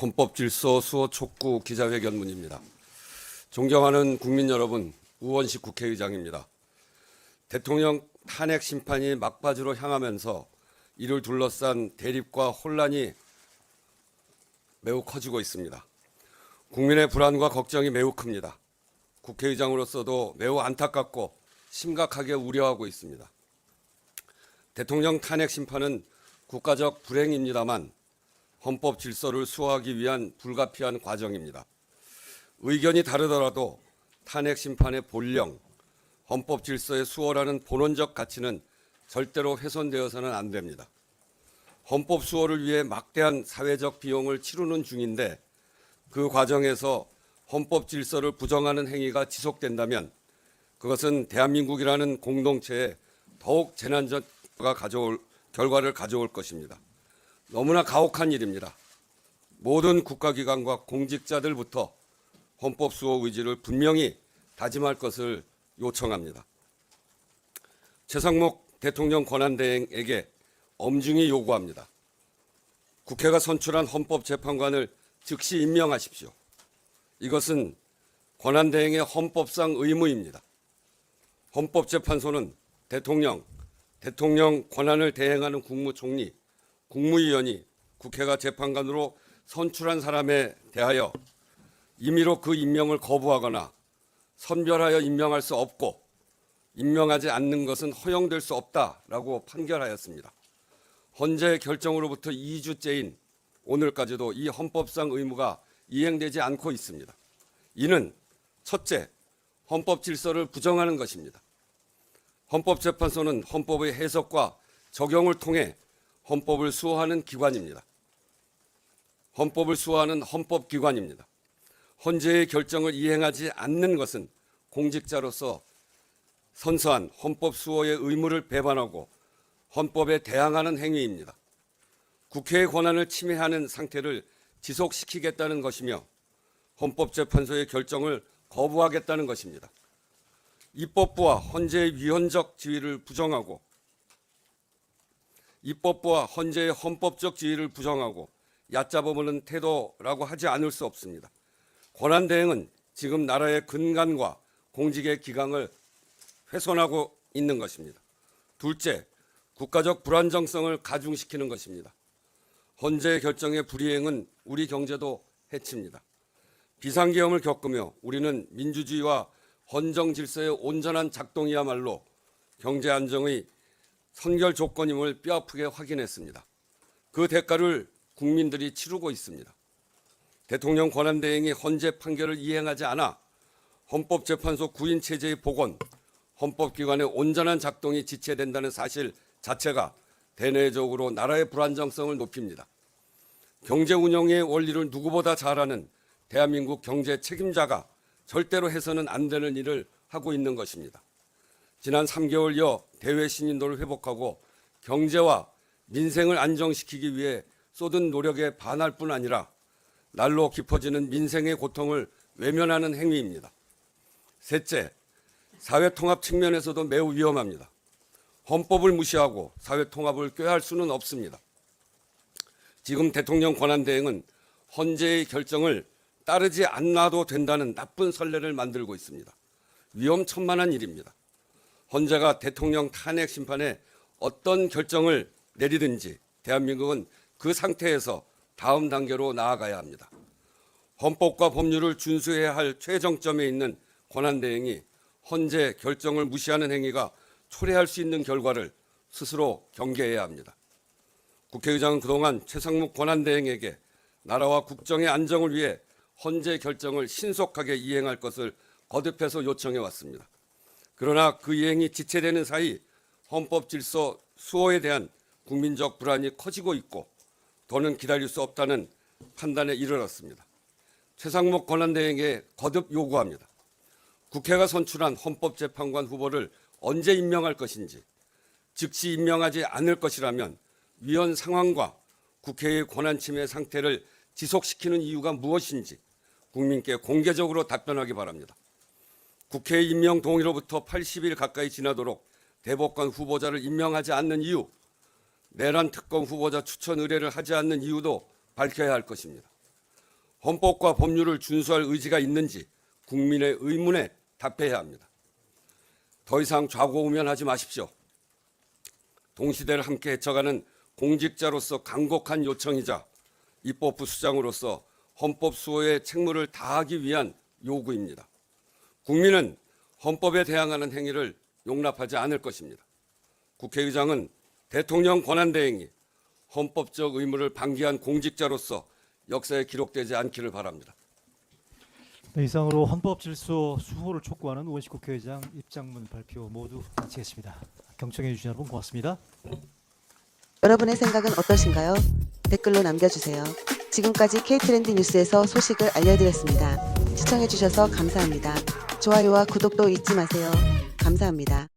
헌법질서 수호 촉구 기자회견문입니다. 존경하는 국민 여러분, 우원식 국회의장입니다. 대통령 탄핵 심판이 막바지로 향하면서 이를 둘러싼 대립과 혼란이 매우 커지고 있습니다. 국민의 불안과 걱정이 매우 큽니다. 국회의장으로서도 매우 안타깝고 심각하게 우려하고 있습니다. 대통령 탄핵 심판은 국가적 불행입니다만 헌법 질서를 수호하기 위한 불가피한 과정입니다. 의견이 다르더라도 탄핵 심판의 본령, 헌법 질서의 수호라는 본원적 가치는 절대로 훼손되어서는 안 됩니다. 헌법 수호를 위해 막대한 사회적 비용을 치르는 중인데 그 과정에서 헌법 질서를 부정하는 행위가 지속된다면 그것은 대한민국이라는 공동체에 더욱 재난적 결과를 가져올 것입니다. 너무나 가혹한 일입니다. 모든 국가기관과 공직자들부터 헌법 수호 의지를 분명히 다짐할 것을 요청합니다. 최상목 대통령 권한대행에게 엄중히 요구합니다. 국회가 선출한 헌법재판관을 즉시 임명하십시오. 이것은 권한대행의 헌법상 의무입니다. 헌법재판소는 대통령 권한을 대행하는 국무총리, 국무위원이 국회가 재판관으로 선출한 사람에 대하여 임의로 그 임명을 거부하거나 선별하여 임명할 수 없고 임명하지 않는 것은 허용될 수 없다라고 판결하였습니다. 헌재 결정으로부터 2주째인 오늘까지도 이 헌법상 의무가 이행되지 않고 있습니다. 이는 첫째, 헌법 질서를 부정하는 것입니다. 헌법재판소는 헌법의 해석과 적용을 통해 헌법을 수호하는 기관입니다. 헌법을 수호하는 헌법기관입니다. 헌재의 결정을 이행하지 않는 것은 공직자로서 선서한 헌법 수호의 의무를 배반하고 헌법에 대항하는 행위입니다. 국회의 권한을 침해하는 상태를 지속시키겠다는 것이며 헌법재판소의 결정을 거부하겠다는 것입니다. 입법부와 헌재의 위헌적 지위를 부정하고 입법부와 헌재의 헌법적 지위를 부정하고 얕잡아보는 태도라고 하지 않을 수 없습니다. 권한대행은 지금 나라의 근간과 공직의 기강을 훼손하고 있는 것입니다. 둘째, 국가적 불안정성을 가중시키는 것입니다. 헌재 결정의 불이행은 우리 경제도 해칩니다. 비상계엄을 겪으며 우리는 민주주의와 헌정 질서의 온전한 작동이야말로 경제 안정의 선결 조건임을 뼈아프게 확인했습니다. 그 대가를 국민들이 치르고 있습니다. 대통령 권한대행이 헌재 판결을 이행하지 않아 헌법재판소 구인 체제의 복원, 헌법기관의 온전한 작동이 지체된다는 사실 자체가 대내적으로 나라의 불안정성을 높입니다. 경제 운영의 원리를 누구보다 잘 아는 대한민국 경제 책임자가 절대로 해서는 안 되는 일을 하고 있는 것입니다. 지난 3개월여 대외 신인도를 회복하고 경제와 민생을 안정시키기 위해 쏟은 노력에 반할 뿐 아니라 날로 깊어지는 민생의 고통을 외면하는 행위입니다. 셋째, 사회통합 측면에서도 매우 위험합니다. 헌법을 무시하고 사회통합을 꾀할 수는 없습니다. 지금 대통령 권한대행은 헌재의 결정을 따르지 않아도 된다는 나쁜 선례를 만들고 있습니다. 위험천만한 일입니다. 헌재가 대통령 탄핵 심판에 어떤 결정을 내리든지 대한민국은 그 상태에서 다음 단계로 나아가야 합니다. 헌법과 법률을 준수해야 할 최정점에 있는 권한대행이 헌재 결정을 무시하는 행위가 초래할 수 있는 결과를 스스로 경계해야 합니다. 국회의장은 그동안 최상목 권한대행에게 나라와 국정의 안정을 위해 헌재 결정을 신속하게 이행할 것을 거듭해서 요청해 왔습니다. 그러나 그 이행이 지체되는 사이 헌법 질서 수호에 대한 국민적 불안이 커지고 있고 더는 기다릴 수 없다는 판단에 이르렀습니다. 최상목 권한대행에게 거듭 요구합니다. 국회가 선출한 헌법재판관 후보를 언제 임명할 것인지, 즉시 임명하지 않을 것이라면 위헌 상황과 국회의 권한 침해 상태를 지속시키는 이유가 무엇인지 국민께 공개적으로 답변하기 바랍니다. 국회 임명 동의로부터 80일 가까이 지나도록 대법관 후보자를 임명하지 않는 이유, 내란 특검 후보자 추천 의뢰를 하지 않는 이유도 밝혀야 할 것입니다. 헌법과 법률을 준수할 의지가 있는지 국민의 의문에 답해야 합니다. 더 이상 좌고우면하지 마십시오. 동시대를 함께 헤쳐가는 공직자로서 간곡한 요청이자 입법부 수장으로서 헌법 수호의 책무를 다하기 위한 요구입니다. 국민은 헌법에 대항하는 행위를 용납하지 않을 것입니다. 국회의장은 대통령 권한대행이 헌법적 의무를 방기한 공직자로서 역사에 기록되지 않기를 바랍니다. 네, 이상으로 헌법 질서 수호를 촉구하는 우원식 국회의장 입장문 발표 모두 마치겠습니다. 경청해 주신 여러분 고맙습니다. 여러분의 생각은 어떠신가요? 댓글로 남겨주세요. 지금까지 K트렌드 뉴스에서 소식을 알려드렸습니다. 시청해주셔서 감사합니다. 좋아요와 구독도 잊지 마세요. 감사합니다.